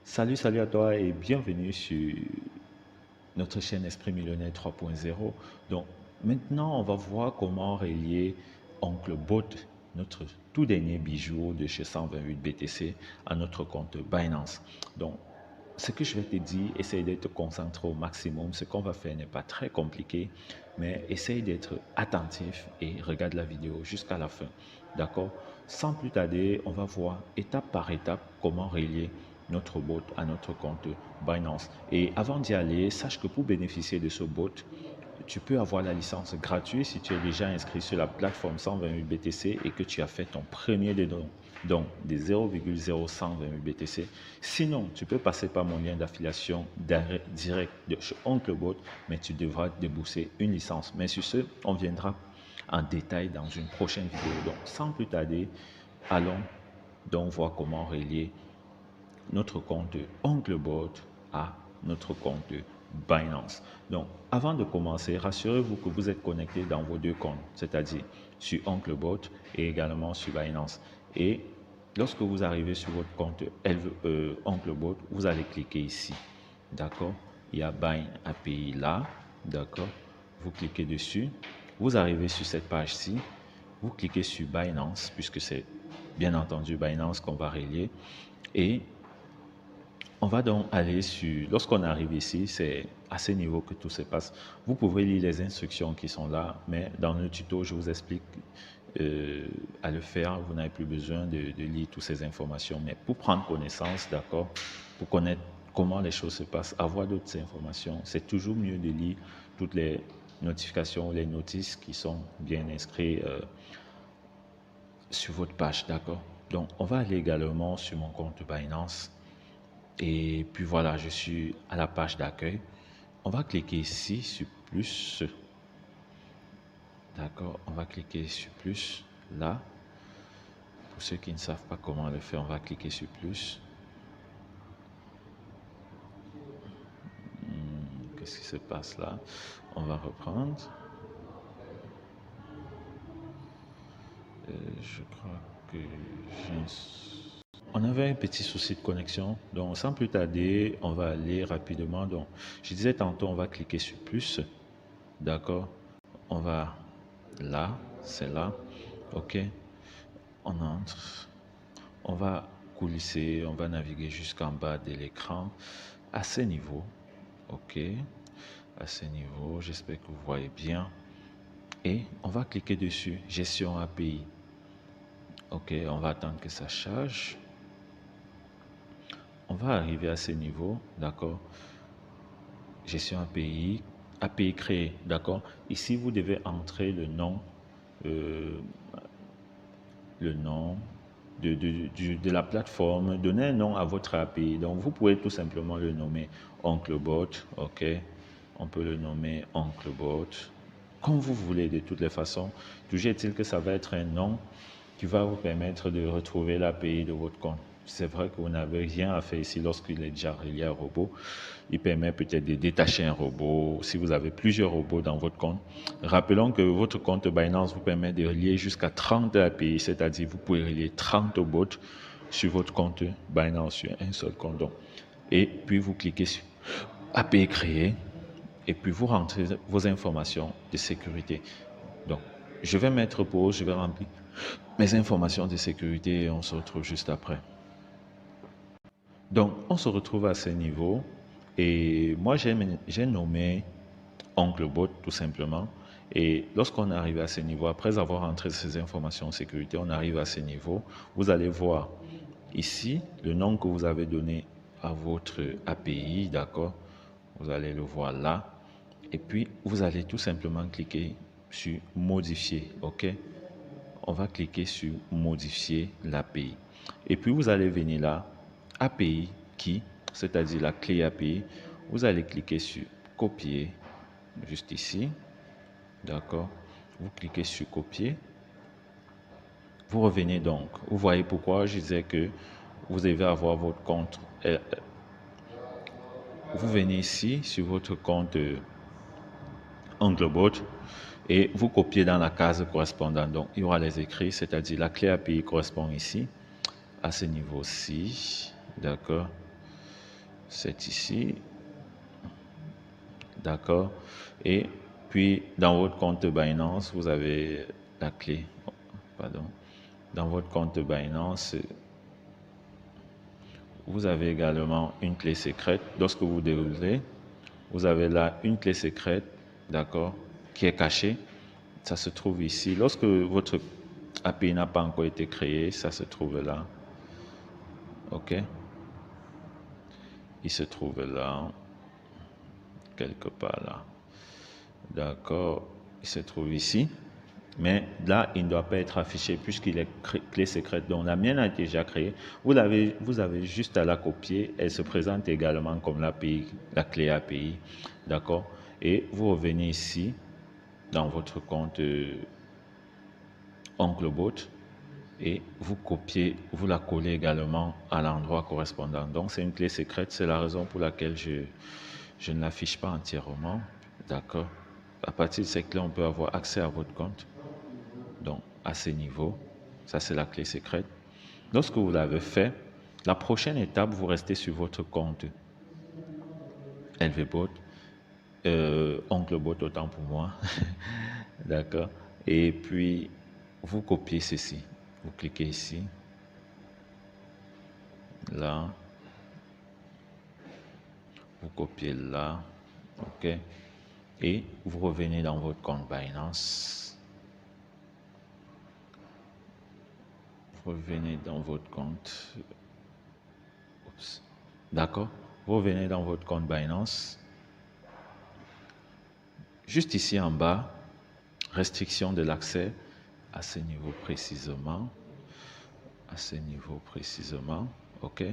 Salut à toi et bienvenue sur notre chaîne Esprit Millionnaire 3.0. Donc maintenant, on va voir comment relier Oncle Bot, notre tout dernier bijou de chez 128 BTC, à notre compte Binance. Donc, ce que je vais te dire, essaye d'être concentré au maximum. Ce qu'on va faire n'est pas très compliqué, mais essaye d'être attentif et regarde la vidéo jusqu'à la fin. D'accord? Sans plus tarder, on va voir étape par étape comment relier notre bot à notre compte Binance. Et avant d'y aller, sache que pour bénéficier de ce bot, tu peux avoir la licence gratuite si tu es déjà inscrit sur la plateforme 128 BTC et que tu as fait ton premier des dons, donc des 0,0128 BTC. Sinon, tu peux passer par mon lien d'affiliation direct de chez OncleBot, mais tu devras débourser une licence. Mais sur ce, on viendra en détail dans une prochaine vidéo. Donc, sans plus tarder, allons donc voir comment relier notre compte OncleBot à notre compte Binance. Donc, avant de commencer, rassurez-vous que vous êtes connecté dans vos deux comptes, c'est-à-dire sur OncleBot et également sur Binance. Et lorsque vous arrivez sur votre compte OncleBot, vous allez cliquer ici. D'accord? Il y a Buy API là. D'accord? Vous cliquez dessus. Vous arrivez sur cette page-ci. Vous cliquez sur Binance, puisque c'est bien entendu Binance qu'on va relier. Et on va donc aller sur, lorsqu'on arrive ici, c'est à ce niveau que tout se passe. Vous pouvez lire les instructions qui sont là, mais dans le tuto, je vous explique à le faire. Vous n'avez plus besoin de lire toutes ces informations, mais pour prendre connaissance, d'accord, pour connaître comment les choses se passent, avoir d'autres informations, c'est toujours mieux de lire toutes les notifications ou les notices qui sont bien inscrites sur votre page, d'accord. Donc, on va aller également sur mon compte Binance. Et puis voilà, je suis à la page d'accueil. On va cliquer ici sur plus. D'accord, on va cliquer sur plus là. Pour ceux qui ne savent pas comment le faire, on va cliquer sur plus. Qu'est-ce qui se passe là? On va reprendre. Je crois que on avait un petit souci de connexion, donc sans plus tarder, on va aller rapidement. Donc, je disais tantôt, on va cliquer sur plus, d'accord. On va là, c'est là, ok. On entre, on va coulisser, on va naviguer jusqu'en bas de l'écran, à ce niveau, ok. À ce niveau, j'espère que vous voyez bien. Et on va cliquer dessus, gestion API. Ok, on va attendre que ça charge. On va arriver à ce niveau, d'accord. Gestion API, API créée, d'accord. Ici, vous devez entrer le nom de la plateforme, donner un nom à votre API. Donc, vous pouvez tout simplement le nommer OncleBot, ok. On peut le nommer OncleBot, comme vous voulez de toutes les façons. Toujours est-il que ça va être un nom qui va vous permettre de retrouver l'API de votre compte. C'est vrai que vous n'avez rien à faire ici lorsqu'il est déjà relié à un robot. Il permet peut-être de détacher un robot si vous avez plusieurs robots dans votre compte. Rappelons que votre compte Binance vous permet de relier jusqu'à 30 API, c'est-à-dire vous pouvez relier 30 bots sur votre compte Binance sur un seul compte. Et puis vous cliquez sur API créée et puis vous rentrez vos informations de sécurité. Donc, je vais mettre pause, je vais remplir mes informations de sécurité et on se retrouve juste après. Donc, on se retrouve à ce niveau et moi, j'ai nommé OncleBot tout simplement. Et lorsqu'on arrive à ce niveau, après avoir entré ces informations de sécurité, on arrive à ce niveau. Vous allez voir ici le nom que vous avez donné à votre API, d'accord? Vous allez le voir là. Et puis, vous allez tout simplement cliquer sur modifier, ok? On va cliquer sur modifier l'API. Et puis, vous allez venir là, API key, c'est-à-dire la clé API. Vous allez cliquer sur copier, juste ici, d'accord? Vous cliquez sur copier. Vous revenez donc. Vous voyez pourquoi je disais que vous devez avoir votre compte. Vous venez ici sur votre compte OncleBot et vous copiez dans la case correspondante. Donc, il y aura les écrits, c'est-à-dire la clé API correspond ici, à ce niveau-ci, d'accord. c'est ici, d'accord. Et puis dans votre compte Binance, vous avez la clé, pardon. Dans votre compte Binance, vous avez également une clé secrète. Lorsque vous déroulez, vous avez là une clé secrète, d'accord, qui est cachée. Ça se trouve ici. Lorsque votre API n'a pas encore été créé, ça se trouve là. OK? Il se trouve là, quelque part là. D'accord? Il se trouve ici. Mais là, il ne doit pas être affiché puisqu'il est clé secrète. Donc, la mienne a été déjà créée. Vous avez juste à la copier. Elle se présente également comme l'API, la clé API. D'accord? Et vous revenez ici, dans votre compte OncleBot, et vous copiez, vous la collez également à l'endroit correspondant. Donc, c'est une clé secrète. C'est la raison pour laquelle je ne l'affiche pas entièrement. D'accord? À partir de cette clé, on peut avoir accès à votre compte. Donc, à ce niveau, ça c'est la clé secrète. Lorsque vous l'avez fait, la prochaine étape, vous restez sur votre compte LVBot, OncleBot autant pour moi, d'accord. Et puis, vous copiez ceci. Vous cliquez ici, là, vous copiez là, ok. Et vous revenez dans votre compte Binance. Vous revenez dans votre compte. D'accord. Vous revenez dans votre compte Binance. Juste ici en bas, restriction de l'accès à ce niveau précisément. À ce niveau précisément. OK.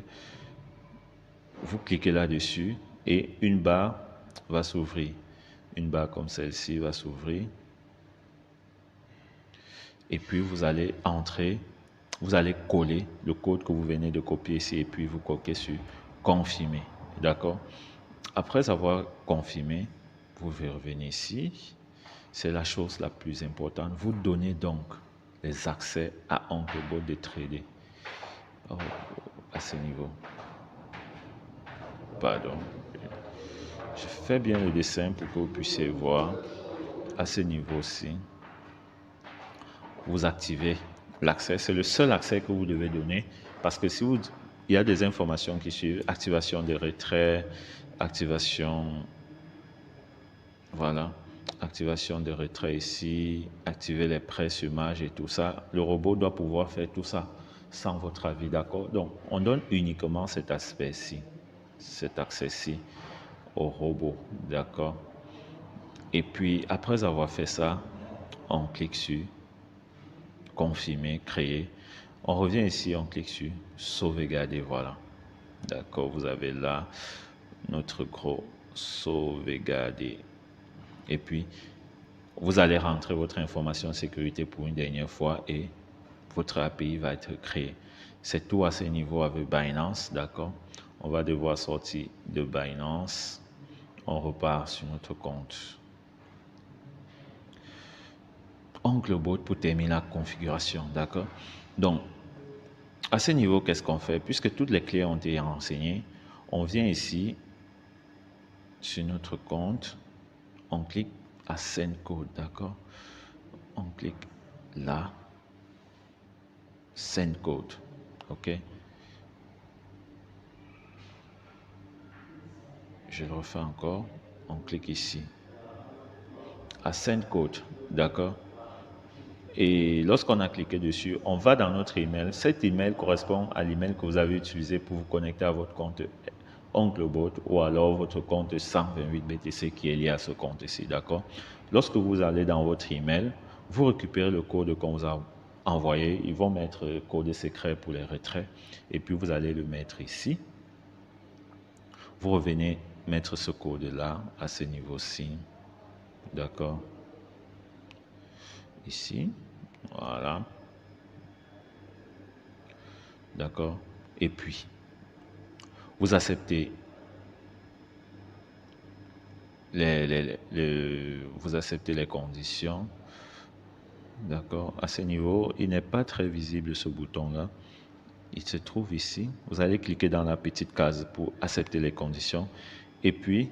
Vous cliquez là-dessus et une barre va s'ouvrir. Une barre comme celle-ci va s'ouvrir. Et puis vous allez entrer, vous allez coller le code que vous venez de copier ici et puis vous cliquez sur confirmer. D'accord? Après avoir confirmé, vous revenez ici. C'est la chose la plus importante. Vous donnez donc les accès à OncleBot de trader. Oh, à ce niveau. Pardon. Je fais bien le dessin pour que vous puissiez voir. À ce niveau-ci, vous activez l'accès. C'est le seul accès que vous devez donner parce que si vous, il y a des informations qui suivent, activation des retraits, activation, voilà, activation de retrait ici, activer les prêts sur marge et tout ça. Le robot doit pouvoir faire tout ça sans votre avis, d'accord? Donc, on donne uniquement cet aspect-ci, cet accès-ci au robot, d'accord? Et puis, après avoir fait ça, on clique sur confirmer, créer. On revient ici, on clique sur sauvegarder, voilà. D'accord, vous avez là notre gros sauvegarder. Et puis, vous allez rentrer votre information sécurité pour une dernière fois et votre API va être créée. C'est tout à ce niveau avec Binance, d'accord? On va devoir sortir de Binance. On repart sur notre compte OncleBot pour terminer la configuration, d'accord? Donc, à ce niveau, qu'est-ce qu'on fait? Puisque toutes les clés ont été renseignées, on vient ici sur notre compte, on clique à Send Code, d'accord? On clique là, Send Code, ok? Je le refais encore, on clique ici, à Send Code, d'accord? Et lorsqu'on a cliqué dessus, on va dans notre email. Cet email correspond à l'email que vous avez utilisé pour vous connecter à votre compte OncleBot ou alors votre compte 128 BTC qui est lié à ce compte ici, d'accord? Lorsque vous allez dans votre email, vous récupérez le code qu'on vous a envoyé. Ils vont mettre le code secret pour les retraits et puis vous allez le mettre ici. Vous revenez mettre ce code-là à ce niveau-ci, d'accord? Ici, voilà. D'accord? Et puis, vous acceptez vous acceptez les conditions. D'accord? À ce niveau, il n'est pas très visible ce bouton-là. il se trouve ici. Vous allez cliquer dans la petite case pour accepter les conditions. Et puis,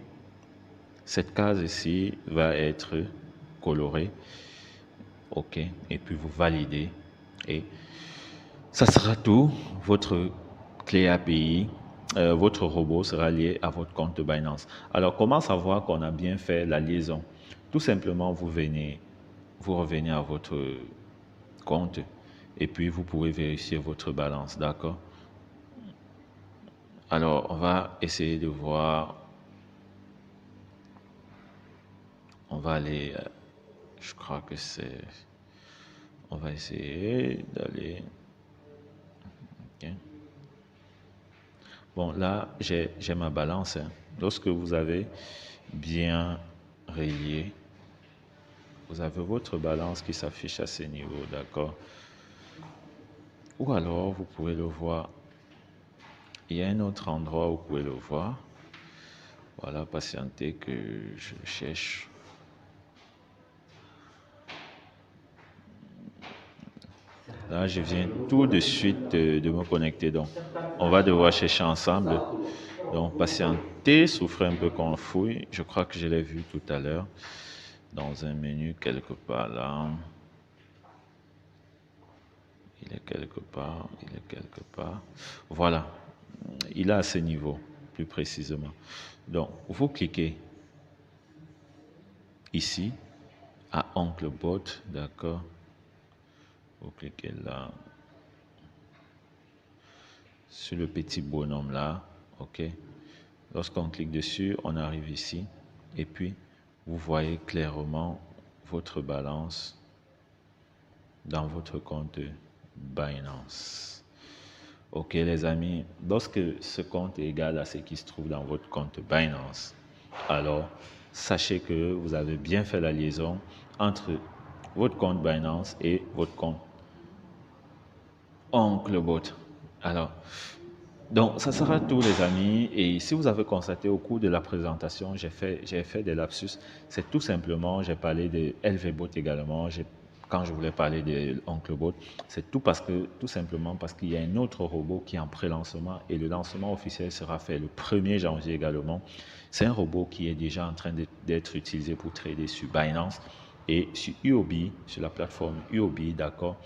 cette case ici va être colorée. OK. Et puis, vous validez. Et ça sera tout. Votre clé API, votre robot sera lié à votre compte de Binance. Alors, comment savoir qu'on a bien fait la liaison? Tout simplement, vous revenez à votre compte et puis vous pouvez vérifier votre balance, d'accord? Alors, on va essayer de voir. On va aller, je crois que c'est... On va essayer d'aller... OK. Bon, là, j'ai ma balance, hein. Lorsque vous avez bien relié, vous avez votre balance qui s'affiche à ce niveau, d'accord? Ou alors, vous pouvez le voir. Il y a un autre endroit où vous pouvez le voir. Voilà, patientez que je cherche. Là, je viens tout de suite de me connecter. Donc, on va devoir chercher ensemble. Donc, patientez, souffrez un peu qu'on fouille. Je crois que je l'ai vu tout à l'heure dans un menu quelque part là. Il est quelque part, il est quelque part. Voilà, il est à ce niveau, plus précisément. Donc, vous cliquez ici, à Oncle Bot, d'accord? Vous cliquez là, sur le petit bonhomme là, ok? Lorsqu'on clique dessus, on arrive ici, et puis, vous voyez clairement votre balance dans votre compte Binance. Ok les amis, lorsque ce compte est égal à ce qui se trouve dans votre compte Binance, alors sachez que vous avez bien fait la liaison entre votre compte Binance et votre compte OncleBot. Alors, donc ça sera tout les amis, et si vous avez constaté au cours de la présentation, j'ai fait des lapsus. C'est tout simplement, j'ai parlé de LVBot également, quand je voulais parler de OncleBot, c'est tout simplement parce qu'il y a un autre robot qui est en pré-lancement et le lancement officiel sera fait le 1er janvier également. C'est un robot qui est déjà en train d'être utilisé pour trader sur Binance et sur UOB, sur la plateforme UOB, d'accord.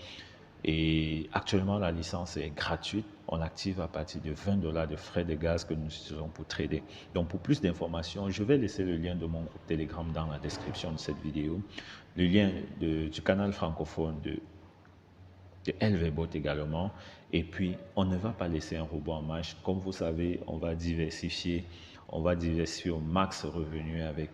Et actuellement, la licence est gratuite. On active à partir de 20 $ de frais de gaz que nous utilisons pour trader. Donc, pour plus d'informations, je vais laisser le lien de mon groupe Telegram dans la description de cette vidéo. Le lien du canal francophone de LVBot également. Et puis, on ne va pas laisser un robot en marche. Comme vous savez, on va diversifier. On va diversifier au max revenu avec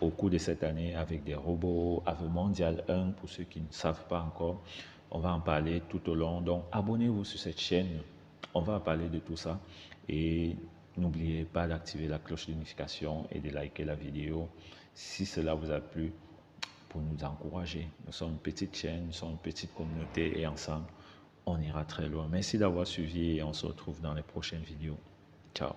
au cours de cette année avec des robots, avec Mondial 1 pour ceux qui ne savent pas encore. On va en parler tout au long. Donc, abonnez-vous sur cette chaîne. On va parler de tout ça. Et n'oubliez pas d'activer la cloche de notification et de liker la vidéo si cela vous a plu pour nous encourager. Nous sommes une petite chaîne, nous sommes une petite communauté et ensemble, on ira très loin. Merci d'avoir suivi et on se retrouve dans les prochaines vidéos. Ciao.